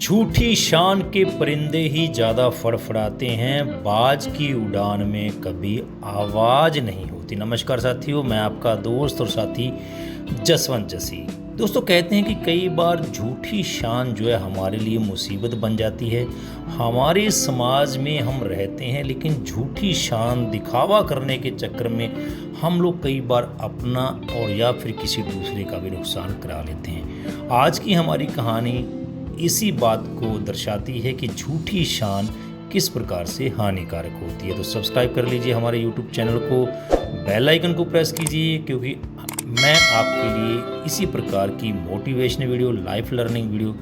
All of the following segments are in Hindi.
झूठी शान के परिंदे ही ज़्यादा फड़फड़ाते हैं, बाज की उड़ान में कभी आवाज़ नहीं होती। नमस्कार साथियों, मैं आपका दोस्त और साथी जसवंत जसी। दोस्तों, कहते हैं कि कई बार झूठी शान जो है हमारे लिए मुसीबत बन जाती है। हमारे समाज में हम रहते हैं, लेकिन झूठी शान दिखावा करने के चक्कर में हम लोग कई बार अपना और या फिर किसी दूसरे का भी नुकसान करा लेते हैं। आज की हमारी कहानी इसी बात को दर्शाती है कि झूठी शान किस प्रकार से हानिकारक होती है। तो सब्सक्राइब कर लीजिए हमारे यूट्यूब चैनल को, बेल आइकन को प्रेस कीजिए, क्योंकि मैं आपके लिए इसी प्रकार की motivational video, life learning video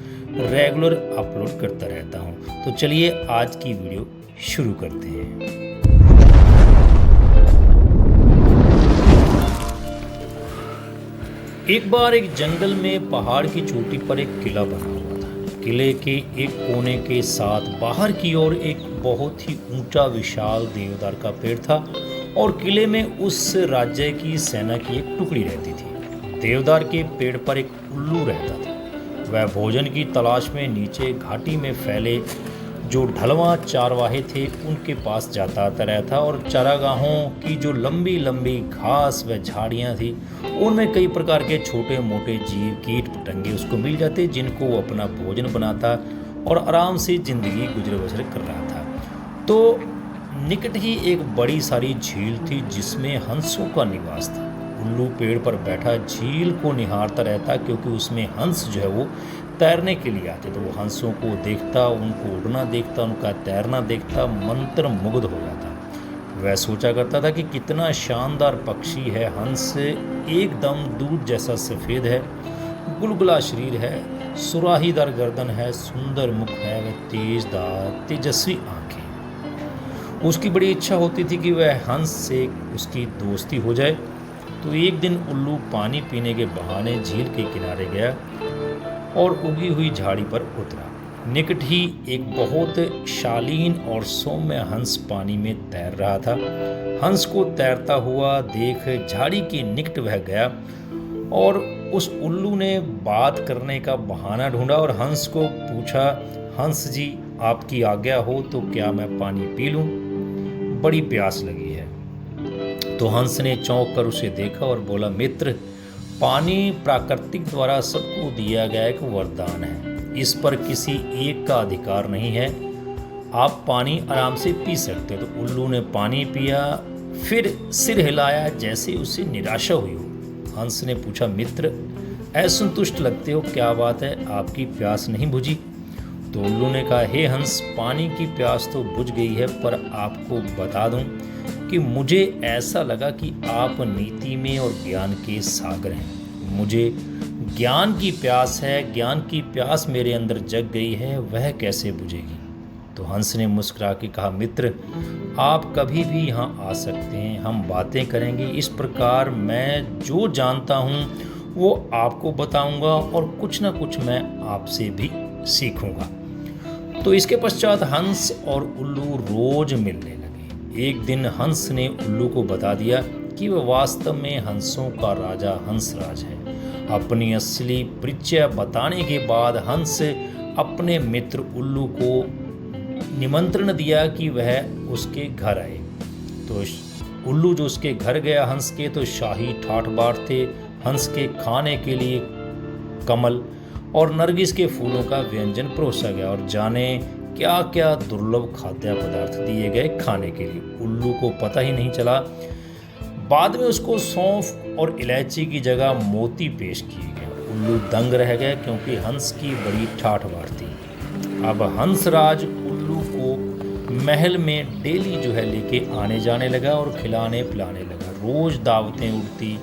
regular upload करता रहता हूं। तो चलिए आज की वीडियो शुरू करते हैं। एक बार एक जंगल में पहाड़ की चोटी पर एक किला बना हुआ था। किले के एक कोने के साथ बाहर की ओर एक बहुत ही ऊंचा विशाल देवदार का पेड़ था और किले में उस राज्य की सेना की एक टुकड़ी रहती थी। देवदार के पेड़ पर एक उल्लू रहता था। वह भोजन की तलाश में नीचे घाटी में फैले जो ढलवां चारवाहे थे उनके पास जाता आता रहता और चारागाहों की जो लंबी लंबी घास व झाड़ियाँ थी उनमें कई प्रकार के छोटे मोटे जीव कीट पतंगे उसको मिल जाते, जिनको वो अपना भोजन बनाता और आराम से ज़िंदगी गुजर बसर कर रहा था। तो निकट ही एक बड़ी सारी झील थी जिसमें हंसों का निवास था। उल्लू पेड़ पर बैठा झील को निहारता रहता, क्योंकि उसमें हंस जो है वो तैरने के लिए आते। तो वो हंसों को देखता, उनको उड़ना देखता, उनका तैरना देखता, मंत्र मुग्ध हो जाता। वह सोचा करता था कि कितना शानदार पक्षी है हंस, एकदम दूध जैसा सफ़ेद है, गुलगुला शरीर है, सुराहीदार गर्दन है, सुंदर मुख है, वह तेजदार तेजस्वी आंखें। उसकी बड़ी इच्छा होती थी कि वह हंस से उसकी दोस्ती हो जाए। तो एक दिन उल्लू पानी पीने के बहाने झील के किनारे गया और उगी हुई झाड़ी पर उतरा। निकट ही एक बहुत शालीन और सौम्य हंस पानी में तैर रहा था। हंस को तैरता हुआ देख झाड़ी के निकट वह गया और उस उल्लू ने बात करने का बहाना ढूंढा और हंस को पूछा, हंस जी, आपकी आज्ञा हो तो क्या मैं पानी पी लूं? बड़ी प्यास लगी है। तो हंस ने चौंक कर उसे देखा और बोला, मित्र, पानी प्राकृतिक द्वारा सबको दिया गया एक वरदान है। इस पर किसी एक का अधिकार नहीं है। आप पानी आराम से पी सकते हो। तो उल्लू ने पानी पिया, फिर सिर हिलाया जैसे उसे निराशा हुई हो। हंस ने पूछा, मित्र, असंतुष्ट लगते हो, क्या बात है, आपकी प्यास नहीं बुझी? तो उल्लू ने कहा, हे हंस, पानी की प्यास तो बुझ गई है, पर आपको बता दूं कि मुझे ऐसा लगा कि आप नीति में और ज्ञान के सागर हैं। मुझे ज्ञान की प्यास है, ज्ञान की प्यास मेरे अंदर जग गई है, वह कैसे बुझेगी? तो हंस ने मुस्कुरा के कहा, मित्र, आप कभी भी यहाँ आ सकते हैं, हम बातें करेंगे। इस प्रकार मैं जो जानता हूँ वो आपको बताऊँगा और कुछ ना कुछ मैं आपसे भी सीखूँगा। तो इसके पश्चात हंस और उल्लू रोज मिलने लगे। एक दिन हंस ने उल्लू को बता दिया कि वह वास्तव में हंसों का राजा हंसराज है। अपनी असली परिचय बताने के बाद हंस अपने मित्र उल्लू को निमंत्रण दिया कि वह उसके घर आए। तो उल्लू जो उसके घर गया हंस के, तो शाही ठाठ बाट थे। हंस के खाने के लिए कमल और नरगिस के फूलों का व्यंजन परोसा गया और जाने क्या क्या दुर्लभ खाद्य पदार्थ दिए गए खाने के लिए। उल्लू को पता ही नहीं चला। बाद में उसको सौंफ और इलायची की जगह मोती पेश किए गए। उल्लू दंग रह गया, क्योंकि हंस की बड़ी ठाठ बाट थी। अब हंसराज उल्लू को महल में डेली जो है लेके आने जाने लगा और खिलाने पिलाने लगा। रोज दावतें उड़ती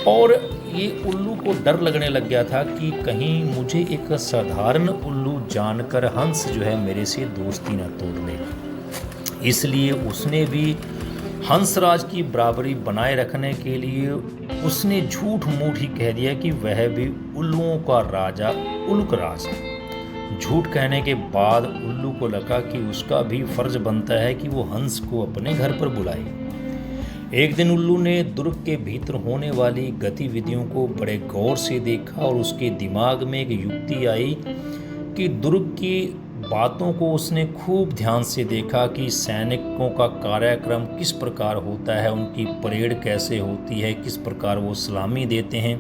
और ये उल्लू को डर लगने लग गया था कि कहीं मुझे एक साधारण उल्लू जानकर हंस जो है मेरे से दोस्ती न तोड़ ले। इसलिए उसने भी हंसराज की बराबरी बनाए रखने के लिए उसने झूठ मूठ ही कह दिया कि वह भी उल्लुओं का राजा उल्कराज है। झूठ कहने के बाद उल्लू को लगा कि उसका भी फर्ज बनता है कि वो हंस को अपने घर पर बुलाए। एक दिन उल्लू ने दुर्ग के भीतर होने वाली गतिविधियों को बड़े गौर से देखा और उसके दिमाग में एक युक्ति आई कि दुर्ग की बातों को उसने खूब ध्यान से देखा कि सैनिकों का कार्यक्रम किस प्रकार होता है, उनकी परेड कैसे होती है, किस प्रकार वो सलामी देते हैं।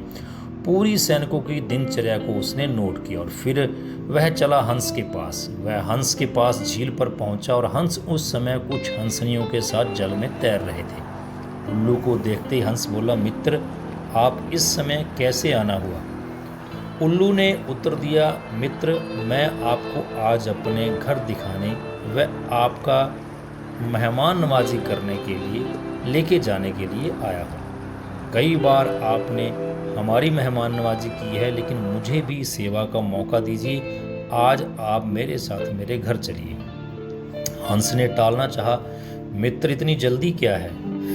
पूरी सैनिकों की दिनचर्या को उसने नोट किया और फिर वह चला हंस के पास। वह हंस के पास झील पर पहुंचा और हंस उस समय कुछ हंसनियों के साथ जल में तैर रहे थे। उल्लू को देखते ही हंस बोला, मित्र, आप इस समय कैसे आना हुआ? उल्लू ने उत्तर दिया, मित्र, मैं आपको आज अपने घर दिखाने व आपका मेहमान नवाजी करने के लिए लेके जाने के लिए आया हूँ। कई बार आपने हमारी मेहमान नवाजी की है, लेकिन मुझे भी सेवा का मौका दीजिए। आज आप मेरे साथ मेरे घर चलिए। हंस ने टालना चाहा, मित्र, इतनी जल्दी क्या है,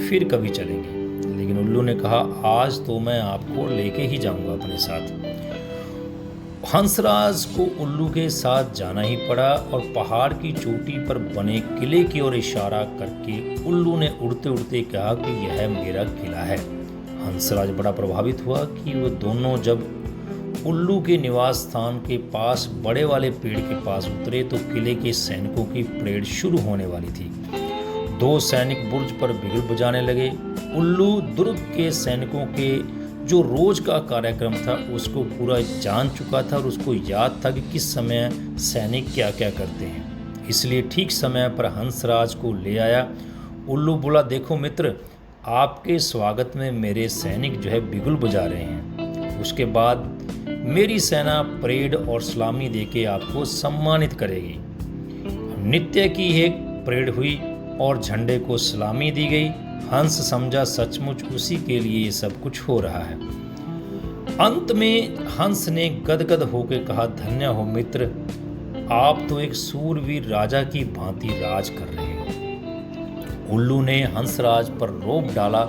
फिर कभी चलेंगे। लेकिन उल्लू ने कहा, आज तो मैं आपको लेके ही जाऊंगा अपने साथ। हंसराज को उल्लू के साथ जाना ही पड़ा और पहाड़ की चोटी पर बने किले की ओर इशारा करके उल्लू ने उड़ते उड़ते कहा कि यह मेरा किला है। हंसराज बड़ा प्रभावित हुआ कि वो दोनों जब उल्लू के निवास स्थान के पास बड़े वाले पेड़ के पास उतरे तो किले के सैनिकों की परेड शुरू होने वाली थी। दो सैनिक बुर्ज पर बिगुल बजाने लगे। उल्लू दुर्ग के सैनिकों के जो रोज का कार्यक्रम था उसको पूरा जान चुका था और उसको याद था कि किस समय सैनिक क्या क्या करते हैं, इसलिए ठीक समय पर हंसराज को ले आया। उल्लू बोला, देखो मित्र, आपके स्वागत में मेरे सैनिक जो है बिगुल बजा रहे हैं। उसके बाद मेरी सेना परेड और सलामी देके आपको सम्मानित करेगी। नित्य की एक परेड हुई और झंडे को सलामी दी गई। हंस समझा सचमुच उसी के लिए ये सब कुछ हो रहा है। अंत में हंस ने गदगद होकर कहा, धन्य हो मित्र, आप तो एक सूरवीर राजा की भांति राज कर रहे हो। उल्लू ने हंसराज पर रोब डाला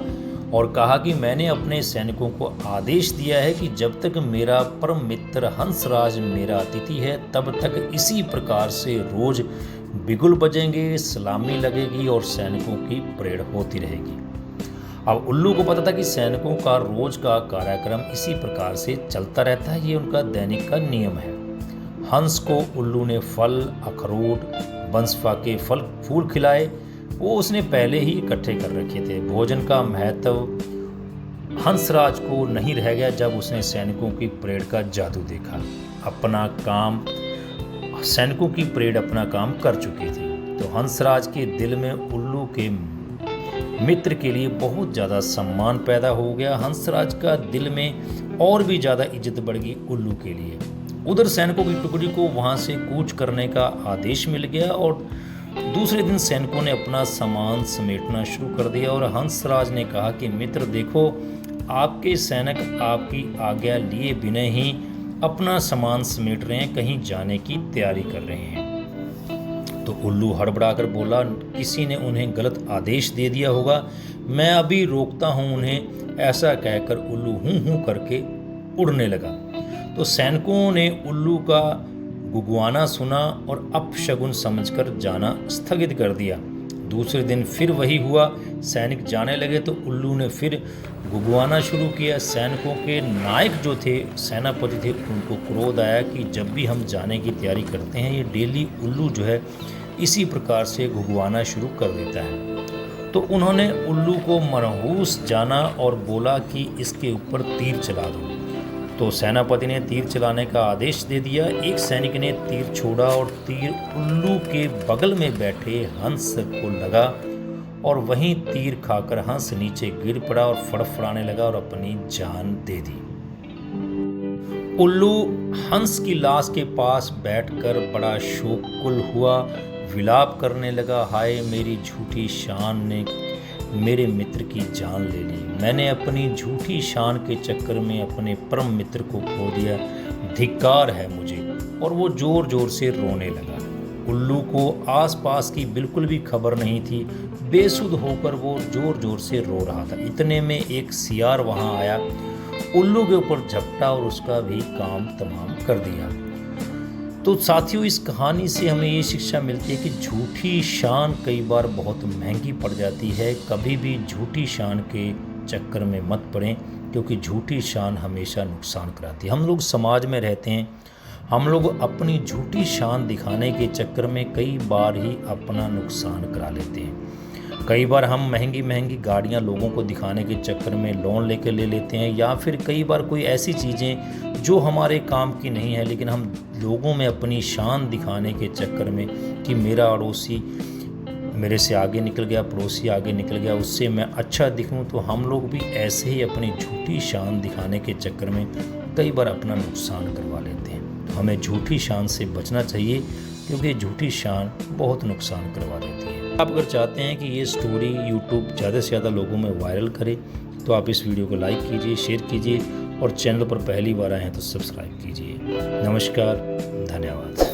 और कहा कि मैंने अपने सैनिकों को आदेश दिया है कि जब तक मेरा परम मित्र हंसराज मेरा अतिथि है तब तक इसी प्रकार से रोज बिगुल बजेंगे, सलामी लगेगी और सैनिकों की परेड होती रहेगी। अब उल्लू को पता था कि सैनिकों का रोज का कार्यक्रम इसी प्रकार से चलता रहता है, ये उनका दैनिक का नियम है। हंस को उल्लू ने फल, अखरोट, बंसफा के फल फूल खिलाए। वो उसने पहले ही इकट्ठे कर रखे थे। भोजन का महत्व हंसराज को नहीं रह गया जब उसने सैनिकों की परेड का जादू देखा। अपना काम सैनिकों की परेड अपना काम कर चुकी थी तो हंसराज के दिल में उल्लू के मित्र के लिए बहुत ज़्यादा सम्मान पैदा हो गया। हंसराज का दिल में और भी ज़्यादा इज्जत बढ़ गई उल्लू के लिए। उधर सैनिकों की टुकड़ी को वहाँ से कूच करने का आदेश मिल गया और दूसरे दिन सैनिकों ने अपना सामान समेटना शुरू कर दिया और हंसराज ने कहा कि मित्र देखो, आपके सैनिक आपकी आज्ञा लिए बिना ही अपना सामान समेट रहे हैं, कहीं जाने की तैयारी कर रहे हैं। तो उल्लू हड़बड़ाकर बोला, किसी ने उन्हें गलत आदेश दे दिया होगा, मैं अभी रोकता हूँ उन्हें। ऐसा कहकर उल्लू हूँ हूँ करके उड़ने लगा। तो सैनिकों ने उल्लू का गुगवाना सुना और अपशगुन समझकर जाना स्थगित कर दिया। दूसरे दिन फिर वही हुआ। सैनिक जाने लगे तो उल्लू ने फिर गुगवाना शुरू किया। सैनिकों के नायक जो थे, सेनापति थे, उनको क्रोध आया कि जब भी हम जाने की तैयारी करते हैं ये डेली उल्लू जो है इसी प्रकार से गुगवाना शुरू कर देता है। तो उन्होंने उल्लू को मनहूस जाना और बोला कि इसके ऊपर तीर चला दो। तो सेनापति ने तीर चलाने का आदेश दे दिया। एक सैनिक ने तीर छोड़ा और तीर उल्लू के बगल में बैठे हंस को लगा और वहीं तीर खाकर हंस नीचे गिर पड़ा और फड़फड़ाने लगा और अपनी जान दे दी। उल्लू हंस की लाश के पास बैठकर बड़ा शोककुल हुआ, विलाप करने लगा, हाय मेरी झूठी शान ने मेरे मित्र की जान ले ली। मैंने अपनी झूठी शान के चक्कर में अपने परम मित्र को खो दिया, धिक्कार है मुझे। और वो जोर जोर से रोने लगा। उल्लू को आसपास की बिल्कुल भी खबर नहीं थी। बेसुध होकर वो जोर जोर से रो रहा था। इतने में एक सियार वहाँ आया, उल्लू के ऊपर झपटा और उसका भी काम तमाम कर दिया। तो साथियों, इस कहानी से हमें ये शिक्षा मिलती है कि झूठी शान कई बार बहुत महंगी पड़ जाती है। कभी भी झूठी शान के चक्कर में मत पड़ें, क्योंकि झूठी शान हमेशा नुकसान कराती है। हम लोग समाज में रहते हैं, हम लोग अपनी झूठी शान दिखाने के चक्कर में कई बार ही अपना नुकसान करा लेते हैं। कई बार हम महंगी महंगी गाड़ियां लोगों को दिखाने के चक्कर में लोन लेकर ले लेते हैं, या फिर कई बार कोई ऐसी चीज़ें जो हमारे काम की नहीं है, लेकिन हम लोगों में अपनी शान दिखाने के चक्कर में कि मेरा अड़ोसी मेरे से आगे निकल गया, पड़ोसी आगे निकल गया, उससे मैं अच्छा दिखूं, तो हम लोग भी ऐसे ही अपनी झूठी शान दिखाने के चक्कर में कई बार अपना नुकसान करवा लेते हैं। तो हमें झूठी शान से बचना चाहिए, क्योंकि झूठी शान बहुत नुकसान करवा देती है। आप अगर चाहते हैं कि ये स्टोरी यूट्यूब ज़्यादा से ज़्यादा लोगों में वायरल करे, तो आप इस वीडियो को लाइक कीजिए, शेयर कीजिए, और चैनल पर पहली बार आए हैं तो सब्सक्राइब कीजिए। नमस्कार, धन्यवाद।